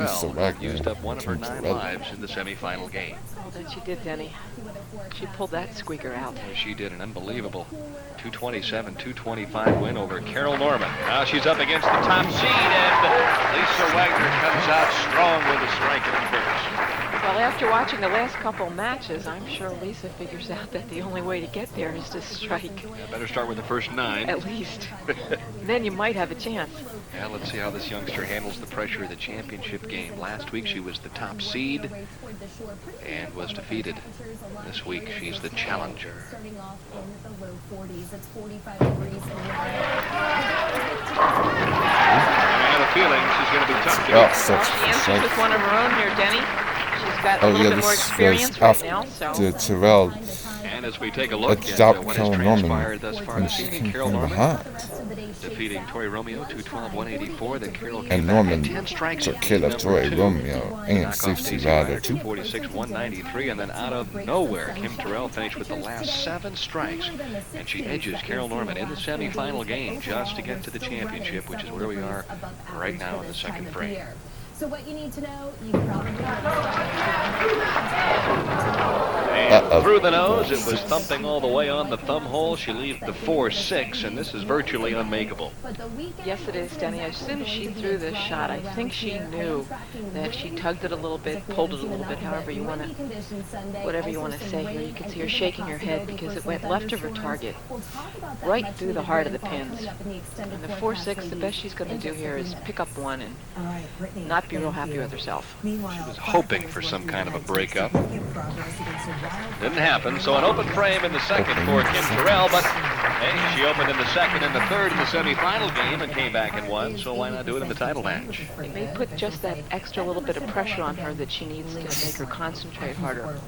Terrell Wagner, used up one of her 9 Terrell. lives in the semifinal game. Well, then she did, Denny. She pulled that squeaker out. She did an unbelievable 227-225 win over Carol Norman. Now she's up against the top seed, and Lisa Wagner comes out strong with a strike in the first. Well, after watching the last couple matches, I'm sure Lisa figures out that the only way to get there is to strike. Yeah, better start with the first 9. At least. Then you might have a chance. Yeah, let's see how this youngster handles the pressure of the championship game. Last week she was the top seed and was defeated. This week she's the challenger. I have a feeling she's going to be tough to Well, she answers with one of her own here, Denny. She's got a little bit more experience right now, so. Terrell and as we take a look at what has transpired thus far this evening, Carol Norman defeating Tori Romeo 212-184. Then Carol came back at 10 strikes to kill of Tori Romeo and 60 rider 246-193, and then out of nowhere, Kim Terrell finished with the last 7 strikes, and she edges Carol Norman in the semifinal game just to get to the championship, which is where we are right now in the second frame. So what you need to know, you probably and through the nose, it was thumping all the way on the thumb hole. She leaves the 4-6, and this is virtually unmakeable. Yes, it is, Denny. As soon as she threw this shot, I think she knew that she tugged it a little bit, pulled it a little bit, however you want to, whatever you want to say here. You can see her shaking her head because it went left of her target, right through the heart of the pins. And the 4-6, the best she's going to do here is pick up one and not be real happy with herself. She was hoping for some kind of a breakup. Didn't happen, so an open frame in the second for Kim Terrell, but hey, she opened in the second and the third in the semifinal game and came back and won, so why not do it in the title match? It may put just that extra little bit of pressure on her that she needs to make her concentrate harder.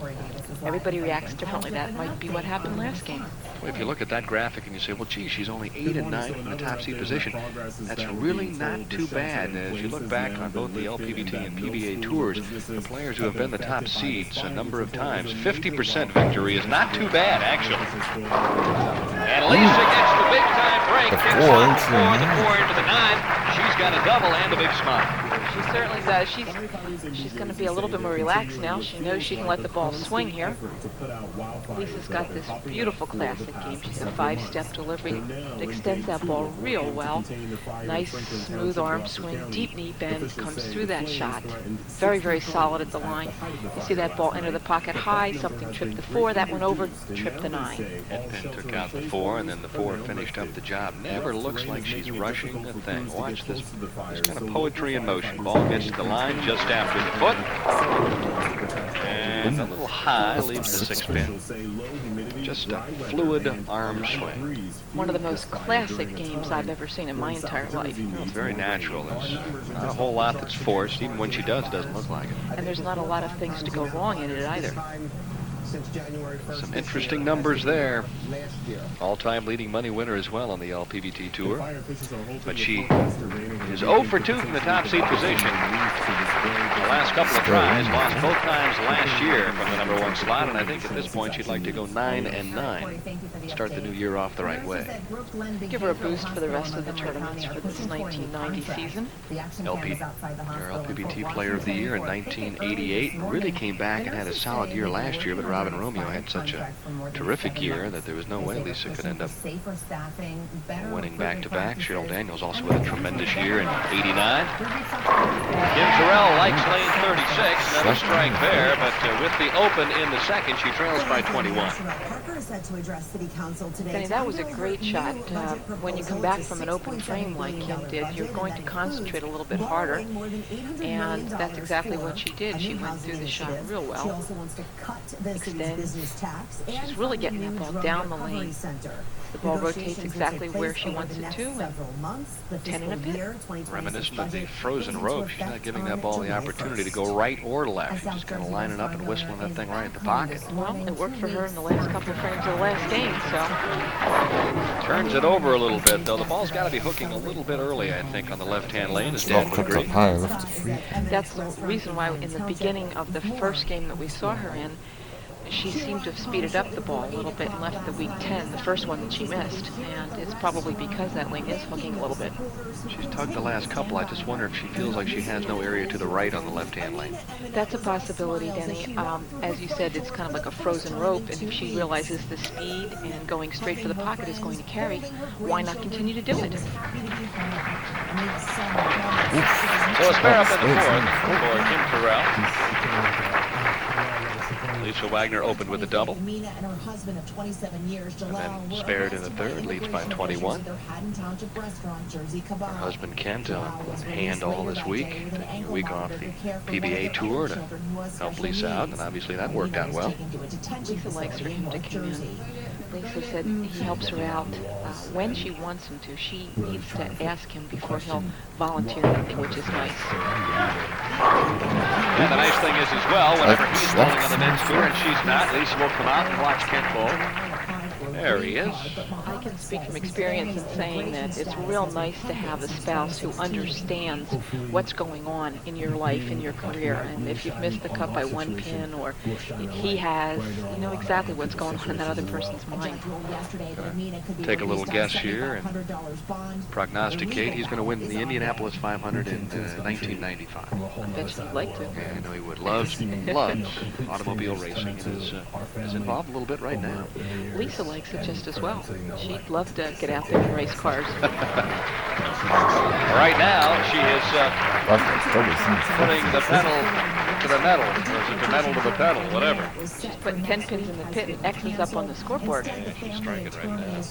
Everybody reacts differently. That might be what happened last game. Well, if you look at that graphic and you say, well, gee, she's only 8 and 9 in the top seed position, that's really not too bad. As you look back on both the LPBT and PBA tours, the players who have been the top seeds a number of times, 50% victory is not too bad, actually. And Lisa gets the big-time break. Kicks off the 4 into the 9. She's got a double and a big smile. She certainly does. She's going to be a little bit more relaxed now. She knows she can let the ball swing here. Lisa's got this beautiful classic game. She's a 5-step delivery. It extends that ball real well. Nice, smooth arm swing, deep knee bend, comes through that shot. Very, very solid at the line. You see that ball enter the pocket high. Something tripped the 4. That went over, tripped the 9. Headpin took out the 4, and then the 4 finished up the job. Never looks like she's rushing a thing. Watch this kind of poetry in motion. Ball gets to the line just after the foot. And a little high leaves the 6 pin. Just a fluid arm swing. One of the most classic games I've ever seen in my entire life. It's very natural. There's not a whole lot that's forced. Even when she does, it doesn't look like it. And there's not a lot of things to go wrong in it either. Some interesting numbers there. All-time leading money winner as well on the LPBT tour. But she is 0 for 2 from the top seed position. The last couple of tries, lost both times last year from the number 1 slot, and I think at this point she'd like to go 9 and 9. Start the new year off the right way. Give her a boost for the rest of the tournaments for this 1990 season. LPBT Player of the Year in 1988. Really came back and had a solid year last year, but Robin Romeo had such a terrific year that there was no way Lisa could end up winning back-to-back. Cheryl Daniels also with a tremendous year in 89. Kim Terrell likes lane 36, another strike there, but with the open in the second, she trails by 21. Danny, that was a great shot. When you come back from an open frame like Kim did, you're going to concentrate a little bit harder, and that's exactly what she did. She went through the shot real well. Extends. She's really getting that ball down the lane. The ball rotates exactly where she wants it to, and 10 and a bit. Reminiscent of the frozen rope, she's not giving that ball the opportunity to go right or left. She's just kind of lining up and whistling that thing right in the pocket. Well, it worked for her in the last couple of frames of the last game, so. Turns it over a little bit, though. The ball's got to be hooking a little bit early, I think, on the left-hand lane, as Dan would agree. That's the reason why in the beginning of the first game that we saw her in, she seemed to have speeded up the ball a little bit and left the weak 10, the first one that she missed, and it's probably because that lane is hooking a little bit. She's tugged the last couple. I just wonder if she feels like she has no area to the right on the left-hand lane. That's a possibility, Denny. As you said, it's kind of like a frozen rope, and if she realizes the speed and going straight for the pocket is going to carry, why not continue to do it? So a spare up in the fourth for Kim Terrell. Lisa Wagner opened with a double. And then spared in the third, leads by 21. Her husband Kent on hand all this week, taking a week off the PBA tour to help Lisa out, and obviously that worked out well. Lisa likes for him to come in. Lisa said he helps her out when she wants him to. She needs to ask him before he'll volunteer anything, which is nice. And the nice thing is as well, whenever he's bowling on the men's tour and she's not, Lisa will come out and watch Kent bowl. There he is. I can speak from experience in saying that it's real nice to have a spouse who understands what's going on in your life, in your career. And if you've missed the cut by one pin, or he has, you know exactly what's going on in that other person's mind. Take a little guess here and prognosticate. He's going to win the Indianapolis 500 in 1995. I bet you'd like to. Yeah, I know he would. Loves automobile racing and is involved a little bit right now. Lisa likes it just as well. She'd love to get out there and race cars. Right now, she is putting the pedal to the metal, or is it the metal to the pedal, whatever. She's putting 10 pins in the pit and X's up on the scoreboard. She's striking right now.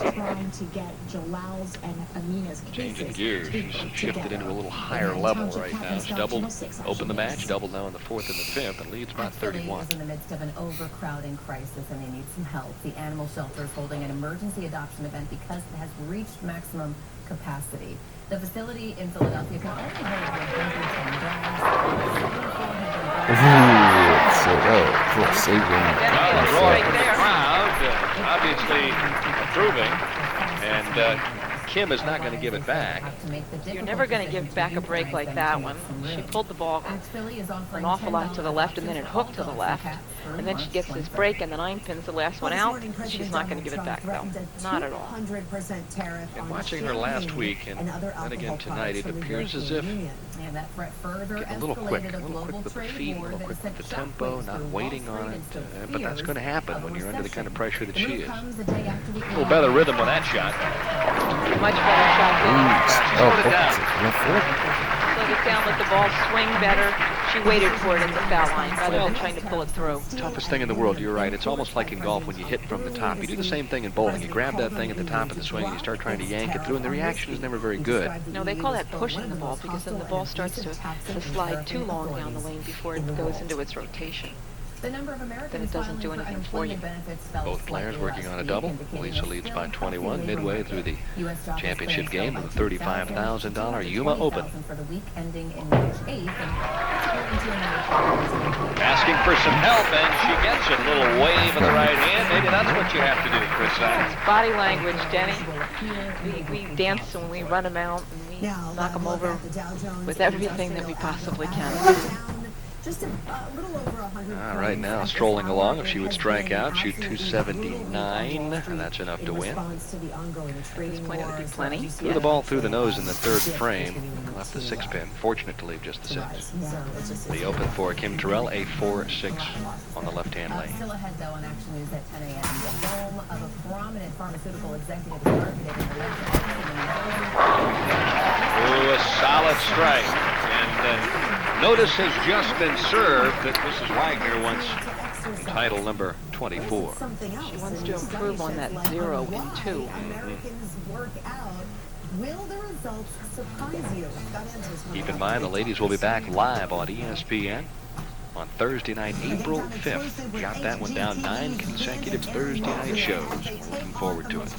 Changing gears. She's shifted into a little higher level right now. She opened the match, doubled now in the fourth and the fifth, and leads by 31. In the midst of an overcrowding crisis, and they need some help. The animal shelter is holding an emergency adoption event because it has reached maximum capacity. The facility in Philadelphia can only hold 110 dogs. Crowd obviously approving, and Kim is not going to give it back. You're never going to give back a break like that one. She pulled the ball an awful lot to the left, and then it hooked to the left. And then she gets this break, and the 9 pins the last one out. She's not going to give it back, though. Not at all. And watching her last week, and then again tonight, it appears as if getting a little quick with the feet, a little quick with the tempo, not waiting on it. But that's going to happen when you're under the kind of pressure that she is. A little better rhythm with that shot. Much better shot. Slowed it down. Slowed it down, let the ball swing better. She waited for it at the foul line rather than trying to pull it through. Toughest thing in the world, you're right. It's almost like in golf when you hit from the top. You do the same thing in bowling. You grab that thing at the top of the swing and you start trying to yank it through, and the reaction is never very good. No, they call that pushing the ball, because then the ball starts to slide too long down the lane before it goes into its rotation. Then it doesn't do anything for you. Both players working on a double. Lisa leads by 21 midway through the championship game of the $35,000 Yuma Open. Asking for some help, and she gets it. A little wave of the right hand. Maybe that's what you have to do, Chris. Body language, Jenny. We dance and we run them out and we knock them over with everything that we possibly can. Right now, strolling along, if she would strike out, shoot 279, and that's enough to win. At this point, it would be plenty. Threw the ball through the nose in the third frame, left the 6 pin, fortunate to leave just the 6. The Open for Kim Terrell, a 4-6 on the left-hand lane. Still ahead, though, on Action News at 10 a.m. The home of a prominent pharmaceutical executive targeted in Ooh, a solid strike. And notice has just been served that Mrs. Wagner wants title number 24. She wants to improve on that 0 and 2. Will the results surprise you? Keep in mind, the ladies will be back live on ESPN on Thursday night, April 5th. Jot that one down, 9 consecutive Thursday night shows. Looking forward to it.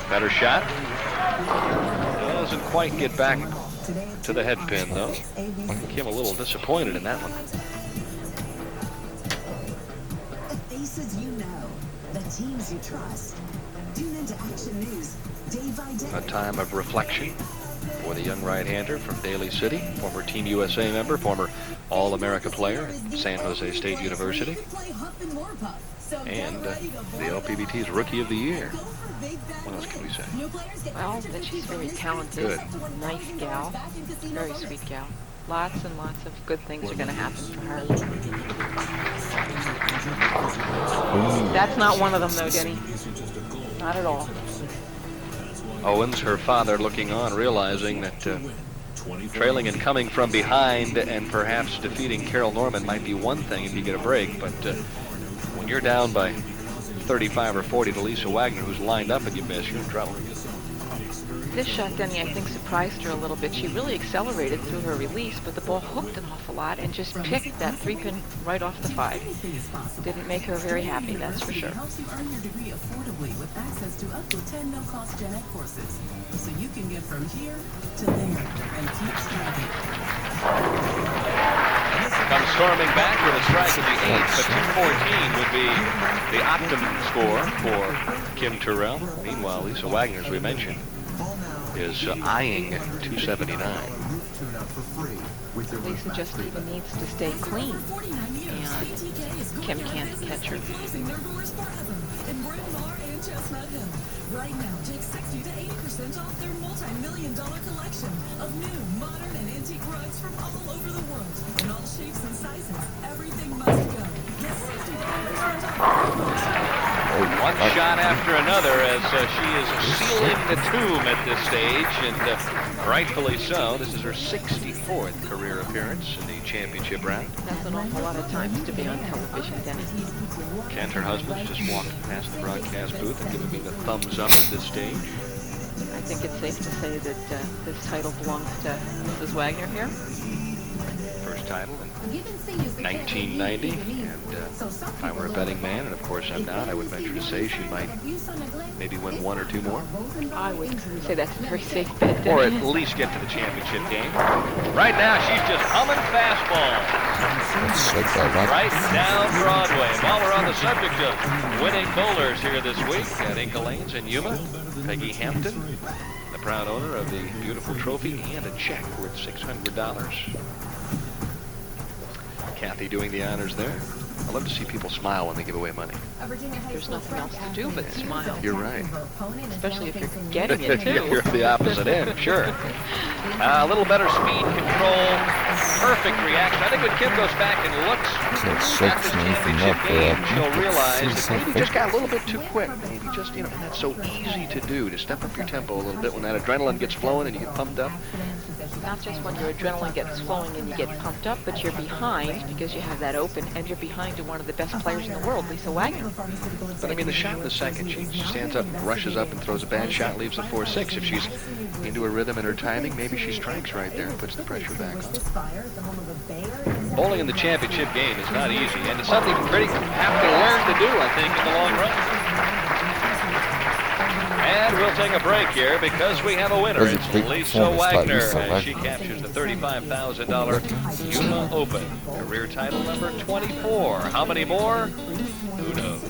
Better shot. Doesn't quite get back to the head pin, though. Kim a little disappointed in that one. The faces you know, the teams you trust. Tune into Action News day by day. A time of reflection for the young right-hander from Daly City, former Team USA member, former All-America player at San Jose State University, and the LPBT's Rookie of the Year. What else can we say? Well, that she's very talented, Good. nice gal, very sweet gal. Lots and lots of good things are going to happen for her. That's not one of them, though, Denny. Not at all. Owens, her father, looking on, realizing that trailing and coming from behind and perhaps defeating Carol Norman might be one thing if you get a break, but when you're down by 35 or 40 to Lisa Wagner, who's lined up and you miss, you're in trouble. This shot, Denny, I think surprised her a little bit. She really accelerated through her release, but the ball hooked an awful lot and just picked that 3-pin right off the 5. Didn't make her very happy, that's for sure. Helps you earn your degree affordably with access to up to 10 no-cost gen ed courses, so you can get from here to there and keep striving. Comes storming back with a strike in the 8th, but 214 would be the optimum score for Kim Terrell. Meanwhile, Lisa Wagner, as we mentioned, is eyeing 279. Lisa just even needs to stay clean, and Kim can't catch her. Right now, take 60 to 80% off their multi-million-dollar collection of new, modern, and antique rugs from all over the world in all shapes and sizes. Everything must go. Get 60 to 80% off. One shot after another as she is sealing the tomb at this stage, and rightfully so. This is her 64th career appearance in the championship round. That's an awful lot of times to be on television, Denny. Kent, her husband, just walking past the broadcast booth and giving me the thumbs up at this stage. I think it's safe to say that this title belongs to Mrs. Wagner here. First title in 1990, and if I were a betting man, and of course I'm not, I would venture to say she might maybe win 1 or 2 more. I would say that's a very safe bet, Or Denny. at least get to the championship game. Right now, she's just humming fastballs. Right down Broadway. While we're on the subject of winning bowlers here this week at Inca Lanes in Yuma, Peggy Hampton, the proud owner of the beautiful trophy and a check worth $600. Kathy doing the honors there. I love to see people smile when they give away money. There's nothing else to do but smile. You're right. Especially if you're getting it, too. You're the opposite end, sure. A little better speed control, perfect reaction. I think when Kim goes back and looks at this championship game, she'll realize that maybe just got a little bit too quick. Maybe just, and that's so easy to do, to step up your tempo a little bit when that adrenaline gets flowing and you get pumped up. Not just when your adrenaline gets flowing and you get pumped up, but you're behind because you have that open, and you're behind to one of the best players in the world, Lisa Wagner. But I mean, the shot in the second, she stands up, rushes up, and throws a bad shot, leaves a 4-6. If she's into her rhythm and her timing, maybe she strikes right there and puts the pressure back on. Bowling in the championship game is not easy, and it's something critics have to learn to do, I think, in the long run. And we'll take a break here because we have a winner. It's Lisa Wagner, as she captures the $35,000 Yuma Open. Career title number 24. How many more? Who knows?